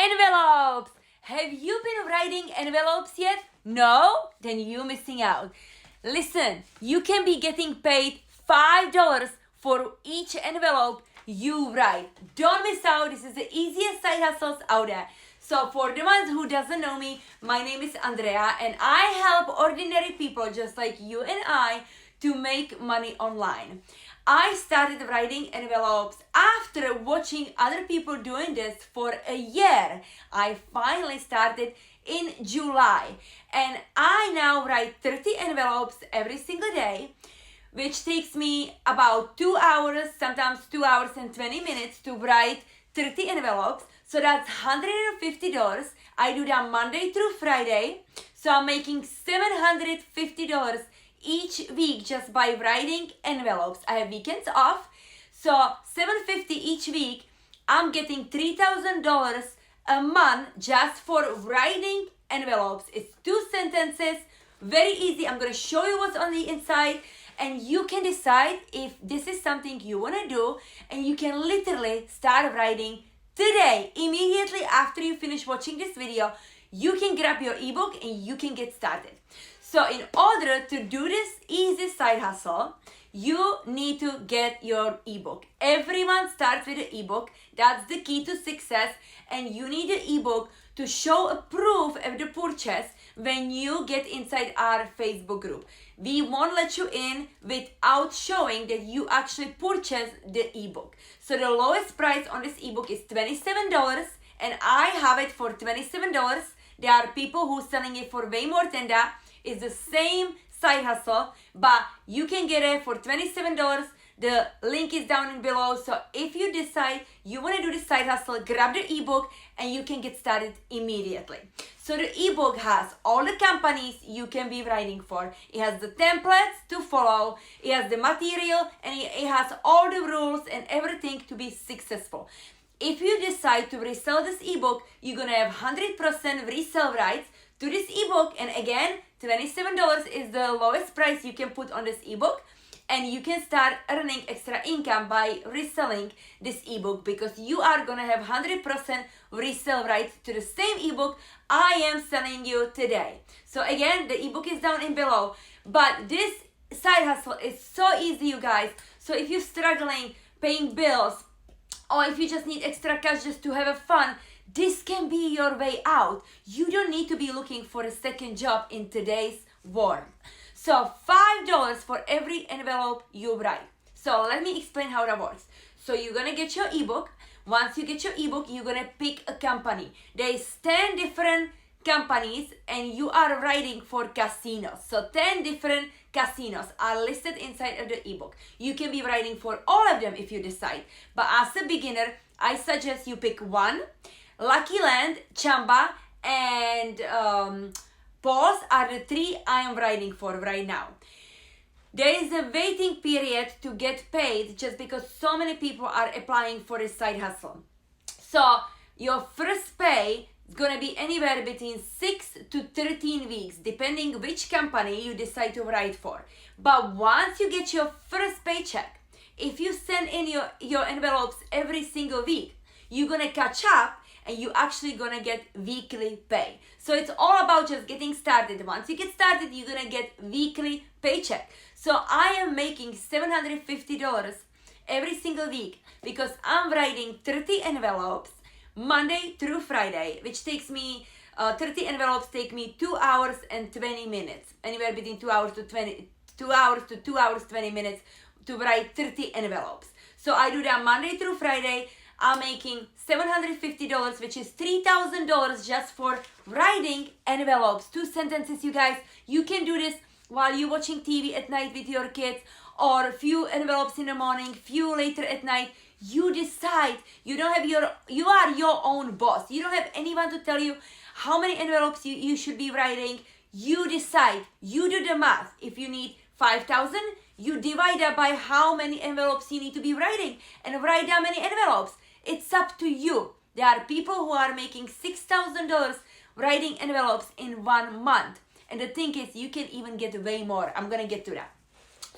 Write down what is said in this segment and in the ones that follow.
Envelopes! Have you been writing envelopes yet? No? Then you're missing out. Listen, you can be getting paid $5 for each envelope you write. Don't miss out. This is the easiest side hustles out there. So for the ones who doesn't know me, my name is Andrea and I help ordinary people just like you and I to make money online. I started writing envelopes after watching other people doing this for a year. I finally started in July and I now write 30 envelopes every single day, which takes me about 2 hours, sometimes 2 hours and 20 minutes to write 30 envelopes. So that's $150. I do that Monday through Friday. So I'm making $750 each week just by writing envelopes. I have weekends off. So $750 each week. I'm getting $3,000 a month just for writing envelopes. It's 2 sentences, very easy. I'm going to show you what's on the inside and you can decide if this is something you want to do, and you can literally start writing today, immediately after you finish watching this video. You can grab your ebook and you can get started. So in order to do this easy side hustle, you need to get your ebook. Everyone starts with an ebook. That's the key to success. And you need an ebook to show a proof of the purchase when you get inside our Facebook group. We won't let you in without showing that you actually purchased the ebook. So the lowest price on this ebook is $27 and I have it for $27. There are people who are selling it for way more than that. It's the same side hustle, but you can get it for $27. The link is down below. So if you decide you want to do this side hustle, grab the ebook and you can get started immediately. So the ebook has all the companies you can be writing for. It has the templates to follow. It has the material and it has all the rules and everything to be successful. If you decide to resell this ebook, you're going to have 100% resale rights to this ebook. And again, $27 is the lowest price you can put on this ebook. And you can start earning extra income by reselling this ebook because you are going to have 100% resale rights to the same ebook I am selling you today. So again, the ebook is down in below. But this side hustle is so easy, you guys. So if you're struggling paying bills, or if you just need extra cash just to have fun, this can be your way out. You don't need to be looking for a second job in today's world. So $5 for every envelope you write. So let me explain how that works. So you're gonna get your ebook. Once you get your ebook, you're gonna pick a company. There's 10 different companies and you are writing for casinos. So 10 different casinos are listed inside of the ebook. You can be writing for all of them if you decide. But as a beginner, I suggest you pick one. Lucky Land, Chamba, and Pause are the 3 I am writing for right now. There is a waiting period to get paid just because so many people are applying for a side hustle. So your first pay is going to be anywhere between 6 to 13 weeks, depending which company you decide to write for. But once you get your first paycheck, if you send in your envelopes every single week, you're going to catch up and you actually gonna get weekly pay. So it's all about just getting started. Once you get started, you're gonna get weekly paycheck. So I am making $750 every single week because I'm writing 30 envelopes Monday through Friday, which takes me 30 envelopes take me 2 hours and 20 minutes, anywhere between 2 hours to 2 hours 20 minutes to write 30 envelopes. So I do that Monday through Friday. I'm making $750, which is $3,000 just for writing envelopes. 2 sentences, you guys. You can do this while you're watching TV at night with your kids, or a few envelopes in the morning, few later at night. You decide. You are your own boss. You don't have anyone to tell you how many envelopes you should be writing. You decide. You do the math. If you need 5,000, you divide that by how many envelopes you need to be writing and write that many envelopes. It's up to you. There are people who are making $6,000 writing envelopes in 1 month. And the thing is, you can even get way more. I'm going to get to that.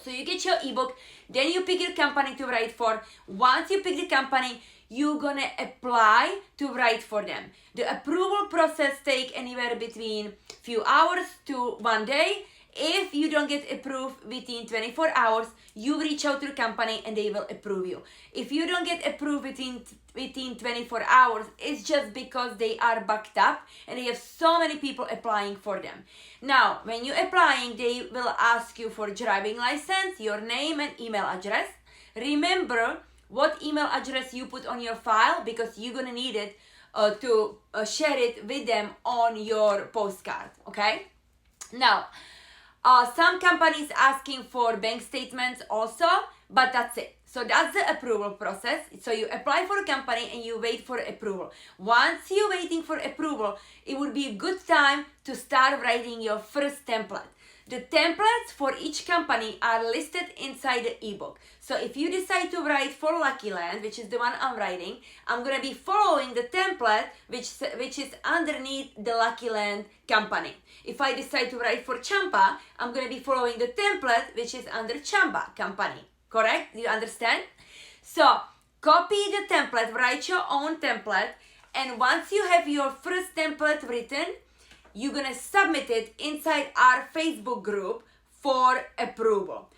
So you get your ebook, then you pick your company to write for. Once you pick the company, you're gonna apply to write for them. The approval process take anywhere between few hours to 1 day. If you don't get approved within 24 hours, you reach out to the company and they will approve you. If you don't get approved within 24 hours, it's just because they are backed up and they have so many people applying for them. Now, when you're applying, they will ask you for driving license, your name and email address. Remember what email address you put on your file because you're gonna need it to share it with them on your postcard, okay? Now, some companies asking for bank statements also, but that's it. So that's the approval process. So you apply for a company and you wait for approval. Once you're waiting for approval, it would be a good time to start writing your first template. The templates for each company are listed inside the ebook. So if you decide to write for Lucky Land, which is the one I'm writing, I'm going to be following the template which is underneath the Lucky Land company. If I decide to write for Champa, I'm going to be following the template which is under Champa company. Correct? Do you understand? So copy the template, write your own template, and once you have your first template written, you're gonna submit it inside our Facebook group for approval.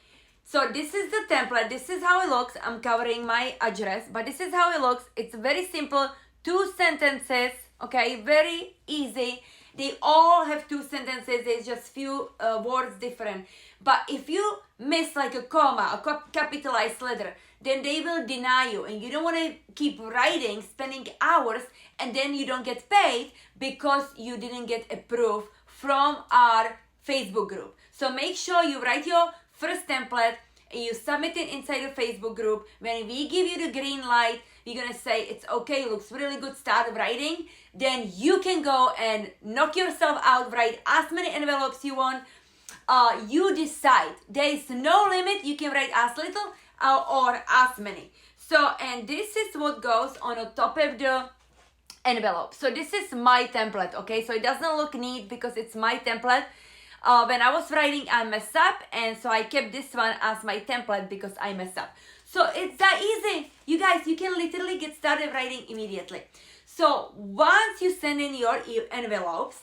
So this is the template, this is how it looks. I'm covering my address, but this is how it looks. It's very simple, 2 sentences, okay, very easy. They all have 2 sentences, there's just few words different. But if you miss like a comma, a capitalized letter, then they will deny you, and you don't want to keep writing, spending hours, and then you don't get paid because you didn't get approved from our Facebook group. So make sure you write your first template and you submit it inside the Facebook group. When we give you the green light, we're gonna say it's okay, looks really good, start writing. Then you can go and knock yourself out, write as many envelopes you want. You decide. There is no limit. You can write as little or as many. So, and this is what goes on the top of the envelope. So this is my template, okay? So it doesn't look neat because it's my template. When I was writing, I messed up, and so I kept this one as my template because I messed up. So it's that easy. You guys, you can literally get started writing immediately. So once you send in your envelopes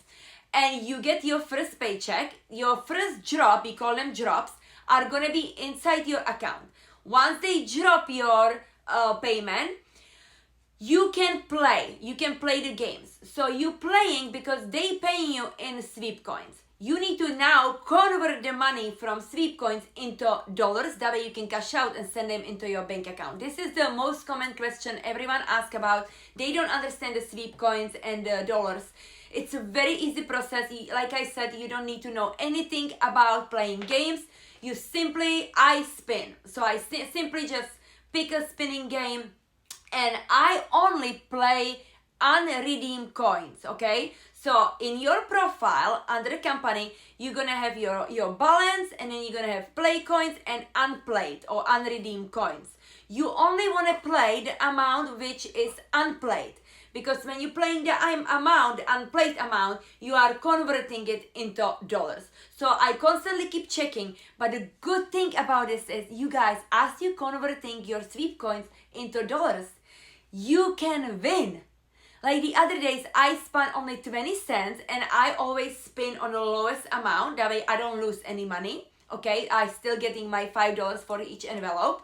and you get your first paycheck, your first drop, we call them drops, are gonna be inside your account. Once they drop your payment, you can play the games. So you playing because they paying you in sweep coins. You need to now convert the money from sweep coins into dollars. That way you can cash out and send them into your bank account. This is the most common question everyone asks about. They don't understand the sweep coins and the dollars. It's a very easy process. Like I said, you don't need to know anything about playing games. You simply, I spin. So I simply just pick a spinning game, and I only play unredeemed coins, okay? So in your profile under the company, you're gonna have your balance, and then you're gonna have play coins and unplayed or unredeemed coins. You only wanna play the amount which is unplayed, because when you're playing the amount, the unplayed amount, you are converting it into dollars. So I constantly keep checking, but the good thing about this is, you guys, as you're converting your sweep coins into dollars, you can win. Like the other days, I spent only 20 cents, and I always spin on the lowest amount. That way I don't lose any money, okay? I still getting my $5 for each envelope.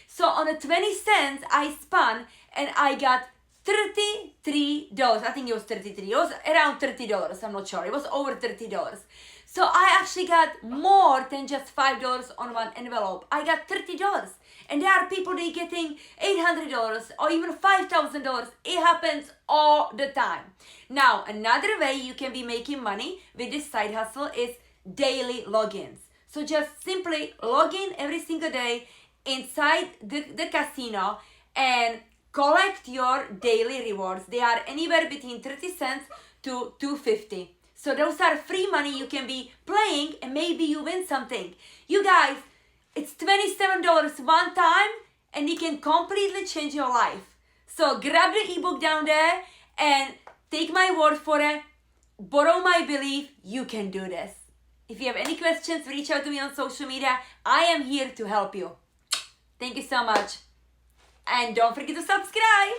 So on the 20 cents, I spun, and I got $33. I think it was 33. It was around $30. I'm not sure. It was over $30. So I actually got more than just $5 on one envelope. I got $30. And there are people they getting $800 or even $5,000. It happens all the time. Now, another way you can be making money with this side hustle is daily logins. So just simply log in every single day inside the casino and collect your daily rewards. They are anywhere between 30 cents to $2.50. So those are free money you can be playing, and maybe you win something. You guys, it's $27 one time, and it can completely change your life. So grab the ebook down there and take my word for it. Borrow my belief. You can do this. If you have any questions, reach out to me on social media. I am here to help you. Thank you so much. And don't forget to subscribe.